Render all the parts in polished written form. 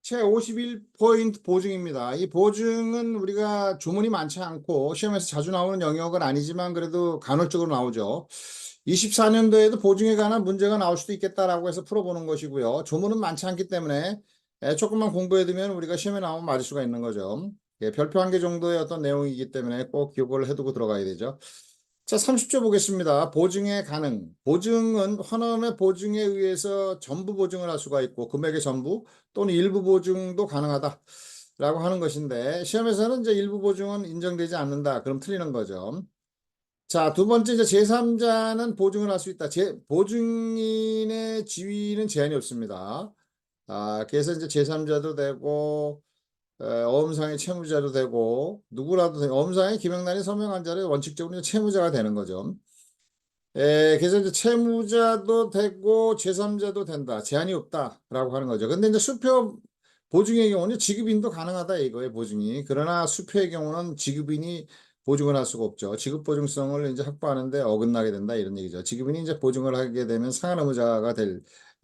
제51포인트 보증입니다. 이 보증은 우리가 조문이 많지 않고 시험에서 자주 나오는 영역은 아니지만 그래도 간헐적으로 나오죠. 24년도에도 보증에 관한 문제가 나올 수도 있겠다라고 해서 풀어보는 것이고요. 조문은 많지 않기 때문에 조금만 공부해두면 우리가 시험에 나오면 맞을 수가 있는 거죠. 별표 한 개 정도의 어떤 내용이기 때문에 꼭 기억을 해두고 들어가야 되죠. 자, 30조 보겠습니다. 보증의 가능. 보증은 환원의 보증에 의해서 전부 보증을 할 수가 있고 금액의 전부 또는 일부 보증도 가능하다 라고 하는 것인데 시험에서는 이제 일부 보증은 인정되지 않는다. 그럼 틀리는 거죠. 자, 두 번째 이제 제3자는 보증을 할 수 있다. 보증인의 지위는 제한이 없습니다. 그래서 이제 제3자도 되고 어음상의 채무자도 되고 누구라도 되고 어음상의 김영란이 서명한 자를 원칙적으로 채무자가 되는 거죠. 그래서 이제 채무자도 되고 제3자도 된다. 제한이 없다라고 하는 거죠. 근데 이제 수표 보증의 경우는 지급인도 가능하다 이거예요, 보증이. 그러나 수표의 경우는 지급인이 보증을 할 수가 없죠. 지급 보증성을 이제 확보하는데 어긋나게 된다 이런 얘기죠. 지급인이 이제 보증을 하게 되면 상한 의무자가 될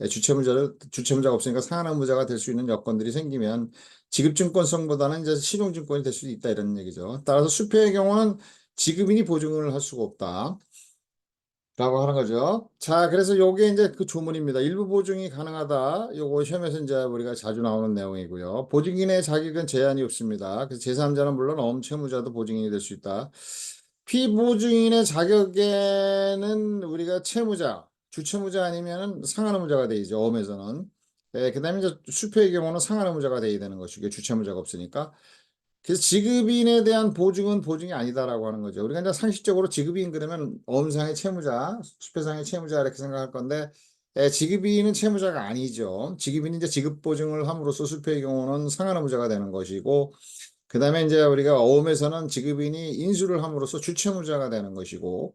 주채무자가 없으니까 상한 의무자가 될 수 있는 여건들이 생기면 지급증권성보다는 이제 실용증권이 될 수 있다 이런 얘기죠. 따라서 수표의 경우는 지급인이 보증을 할 수가 없다. 라고 하는 거죠. 자, 그래서 요게 이제 그 조문입니다. 일부 보증이 가능하다. 요거 시험에서 이제 우리가 자주 나오는 내용이고요. 보증인의 자격은 제한이 없습니다. 그래서 제3자는 물론 엄채무자도 보증인이 될 수 있다. 피보증인의 자격에는 우리가 채무자, 주채무자 아니면은 상한의무자가 되죠. 엄에서는. 그다음에 이제 수표의 경우는 상한의무자가 돼야 되는 것이고 주채무자가 없으니까. 그래서 지급인에 대한 보증은 보증이 아니다라고 하는 거죠. 우리가 이제 상식적으로 지급인 그러면 어음상의 채무자, 수표상의 채무자 이렇게 생각할 건데 지급인은 채무자가 아니죠. 지급인이 이제 지급 보증을 함으로써 수표의 경우는 상한 의무자가 되는 것이고 그다음에 이제 우리가 어음에서는 지급인이 인수를 함으로써 주채무자가 되는 것이고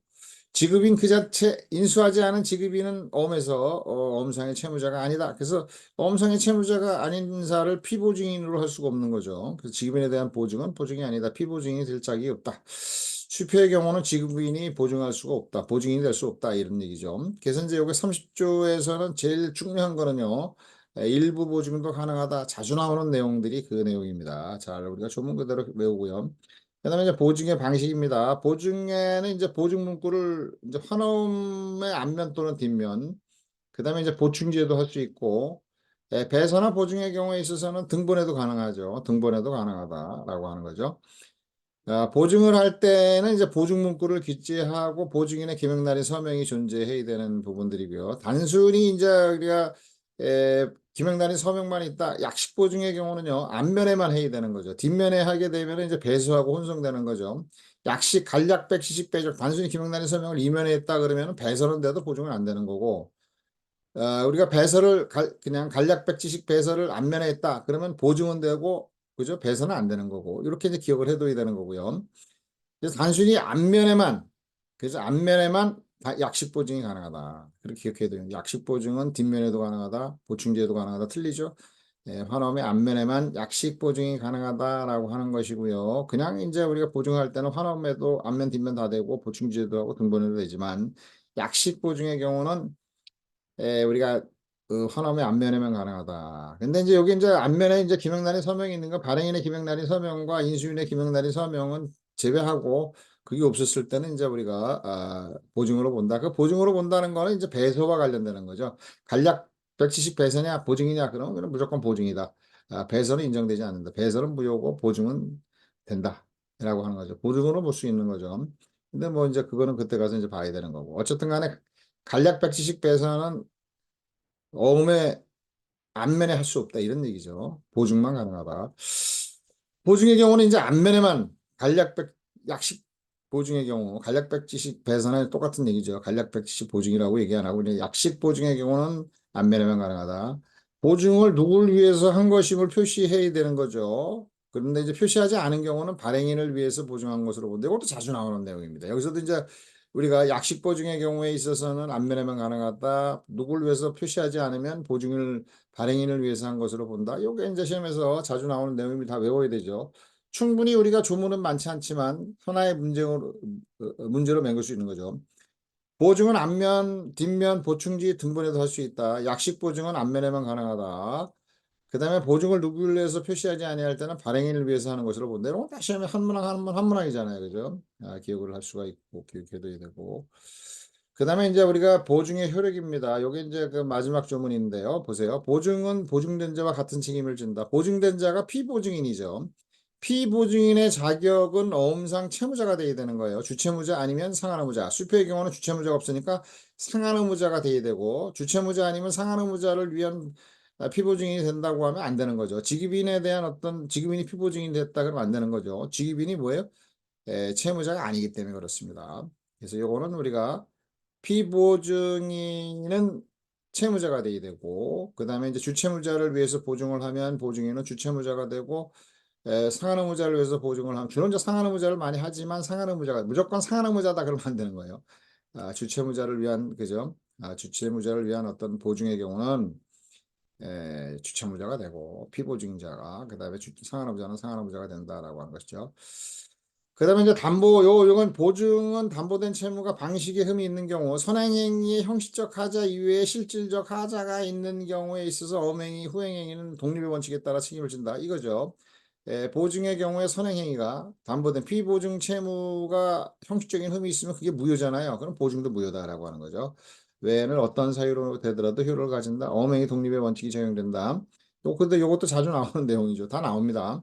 지급인 그 자체 인수하지 않은 지급인은 어음에서 어음상의 채무자가 아니다. 그래서 어음상의 채무자가 아닌 자를 피보증인으로 할 수가 없는 거죠. 그래서 지급인에 대한 보증은 보증이 아니다. 피보증인이 될 자격이 없다. 수표의 경우는 지급인이 보증할 수가 없다. 보증인이 될 수 없다. 이런 얘기죠. 그래서 이제 여기 30조에서는 제일 중요한 거는요. 일부 보증도 가능하다. 자주 나오는 내용들이 그 내용입니다. 자, 우리가 조문 그대로 외우고요. 그다음에 이제 보증의 방식입니다. 보증에는 이제 보증 문구를 이제 환원의 앞면 또는 뒷면, 그다음에 이제 보충제도 할 수 있고, 배서나 보증의 경우에 있어서는 등본에도 가능하죠. 등본에도 가능하다라고 하는 거죠. 보증을 할 때는 이제 보증 문구를 기재하고 보증인의 기명날인 서명이 존재해야 되는 부분들이고요. 단순히 이제 우리가 기명날인 서명만 있다. 약식 보증의 경우는요. 앞면에만 해야 되는 거죠. 뒷면에 하게 되면 이제 배수하고 혼성되는 거죠. 약식, 간략백, 시식, 배적 단순히 기명날인 서명을 이면에 했다 그러면 배설은 돼도 보증은 안 되는 거고 우리가 배설을 그냥 간략백, 지식 배설을 앞면에 했다 그러면 보증은 되고 그죠? 배설은 안 되는 거고 이렇게 이제 기억을 해둬야 되는 거고요. 그래서 단순히 앞면에만 그래서 앞면에만 약식 보증이 가능하다. 그렇게 기억해야 돼요. 약식 보증은 뒷면에도 가능하다. 보충제도 가능하다. 틀리죠? 환원의 앞면에만 약식 보증이 가능하다라고 하는 것이고요. 그냥 이제 우리가 보증할 때는 환원에도 앞면 뒷면 다 되고 보충제도 하고 등본에도 되지만 약식 보증의 경우는 우리가 그 환원의 앞면에만 가능하다. 근데 이제 여기 이제 앞면에 이제 김영란의 서명이 있는 거 발행인의 김영란의 서명과 인수인의 김영란의 서명은 제외하고 그게 없었을 때는 이제 우리가 보증으로 본다. 그 보증으로 본다는 거는 이제 배서와 관련되는 거죠. 간략 170 배서냐 보증이냐 그러면 무조건 보증이다. 배서는 인정되지 않는다. 배서는 무효고 보증은 된다라고 하는 거죠. 보증으로 볼 수 있는 거죠. 근데 뭐 이제 그거는 그때 가서 이제 봐야 되는 거고. 어쨌든 간에 간략 170 배서는 어음의 앞면에 할 수 없다 이런 얘기죠. 보증만 가능하다. 보증의 경우는 이제 앞면에만 간략백 약식 보증의 경우 간략백지식 배선에 똑같은 얘기죠. 간략백지식 보증이라고 얘기 안 하고 이제 약식 보증의 경우는 앞면에만 가능하다. 보증을 누굴 위해서 한 것임을 표시해야 되는 거죠. 그런데 이제 표시하지 않은 경우는 발행인을 위해서 보증한 것으로 본데 이것도 자주 나오는 내용입니다. 여기서도 이제 우리가 약식 보증의 경우에 있어서는 앞면에만 가능하다. 누굴 위해서 표시하지 않으면 보증을 발행인을 위해서 한 것으로 본다. 이게 이제 시험에서 자주 나오는 내용입니다. 다 외워야 되죠. 충분히 우리가 조문은 많지 않지만 하나의 문제로 맹글 수 있는 거죠. 보증은 앞면, 뒷면, 보충지 등본에도 할 수 있다. 약식 보증은 앞면에만 가능하다. 그다음에 보증을 누구를 위해서 표시하지 아니할 때는 발행인을 위해서 하는 것으로 본다. 이런 거 시험에 한 문항이잖아요. 그죠? 기억을 할 수가 있고 기억해둬야 되고. 그다음에 이제 우리가 보증의 효력입니다. 요게 이제 그 마지막 조문인데요. 보세요. 보증은 보증된 자와 같은 책임을 진다. 보증된 자가 피보증인이죠. 피보증인의 자격은 어음상 채무자가 돼야 되는 거예요. 주채무자 아니면 상환의무자. 수표의 경우는 주채무자가 없으니까 상환의무자가 돼야 되고, 주채무자 아니면 상환의무자를 위한 피보증인이 된다고 하면 안 되는 거죠. 지급인에 대한 어떤 지급인이 피보증인이 됐다 그러면 안 되는 거죠. 지급인이 뭐예요? 채무자가 아니기 때문에 그렇습니다. 그래서 요거는 우리가 피보증인은 채무자가 돼야 되고, 그 다음에 이제 주채무자를 위해서 보증을 하면 보증인은 주채무자가 되고, 상환의무자를 위해서 보증을 하면, 주로 이제 상환의무자를 많이 하지만 상환의무자가 무조건 상환의무자다 그러면 안 되는 거예요. 주채무자를 위한, 그죠? 주채무자를 위한 어떤 보증의 경우는 주채무자가 되고, 피보증자가, 그 다음에 상환의무자는 상환의무자가 된다라고 하는 것이죠. 그 다음에 이제 요건 보증은 담보된 채무가 방식에 흠이 있는 경우, 선행행위의 형식적 하자 이외에 실질적 하자가 있는 경우에 있어서 엄행위, 후행행위는 독립의 원칙에 따라 책임을 진다. 이거죠. 보증의 경우에 선행행위가 담보된 피보증 채무가 형식적인 흠이 있으면 그게 무효잖아요. 그럼 보증도 무효다라고 하는 거죠. 외에는 어떤 사유로 되더라도 효력을 가진다. 엄행위 독립의 원칙이 적용된다. 근데 요것도 자주 나오는 내용이죠. 다 나옵니다.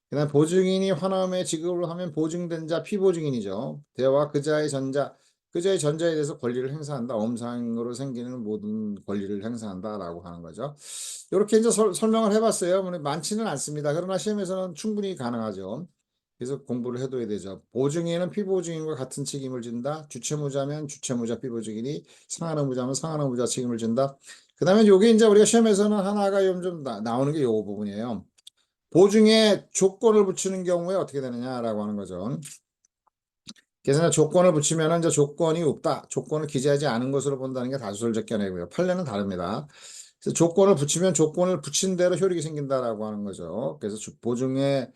그다음 보증인이 환원에 지급을 하면 보증된 자 피보증인이죠. 대와 그자의 전자, 그자의 전자에 대해서 권리를 행사한다. 엄상으로 생기는 모든 권리를 행사한다라고 하는 거죠. 이렇게 이제 설명을 해봤어요. 많지는 않습니다. 그러나 시험에서는 충분히 가능하죠. 그래서 공부를 해둬야 되죠. 보증인은 피보증인과 같은 책임을 진다. 주채무자면 주채무자 피보증인이, 상환의무자면 상환의무자 책임을 진다. 그 다음에 요게 이제 우리가 시험에서는 하나가 좀 나오는 게 요 부분이에요. 보증에 조건을 붙이는 경우에 어떻게 되느냐라고 하는 거죠. 그래서 조건을 붙이면 이제 조건이 없다. 조건을 기재하지 않은 것으로 본다는 게 다수설적 견해고요. 판례는 다릅니다. 그래서 조건을 붙이면 조건을 붙인 대로 효력이 생긴다라고 하는 거죠. 그래서 보증에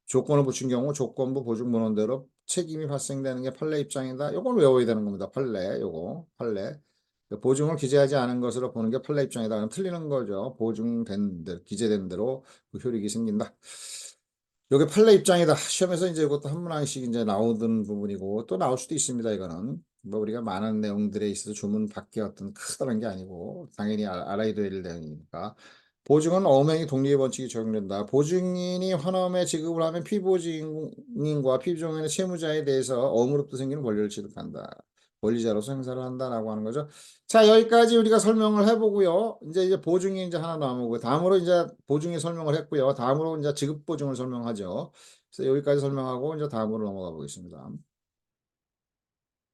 조건을 붙인 경우 조건부 보증 문헌대로 책임이 발생되는 게 판례 입장이다. 이걸 외워야 되는 겁니다. 판례, 요거 판례. 보증을 기재하지 않은 것으로 보는 게 판례 입장이다. 그럼 틀리는 거죠. 보증된 대로, 기재된 대로 그 효력이 생긴다. 요게 판례 입장이다. 시험에서 이제 이것도 한 문항씩 이제 나오던 부분이고 또 나올 수도 있습니다. 이거는 뭐 우리가 많은 내용들에 있어서 조문 밖에 어떤 크다는 게 아니고 당연히 알아야 될 내용이니까. 보증은 엄행이 독립의 원칙이 적용된다. 보증인이 환원에 지급을 하면 피보증인과 피보증인의 채무자에 대해서 어음으로부터 생기는 권리를 취득한다. 권리자로서 행사를 한다라고 하는 거죠. 자, 여기까지 우리가 설명을 해보고요. 이제 보증이 이제 하나 남고 다음으로 이제 보증이 설명을 했고요. 다음으로 이제 지급 보증을 설명하죠. 그래서 여기까지 설명하고 이제 다음으로 넘어가 보겠습니다.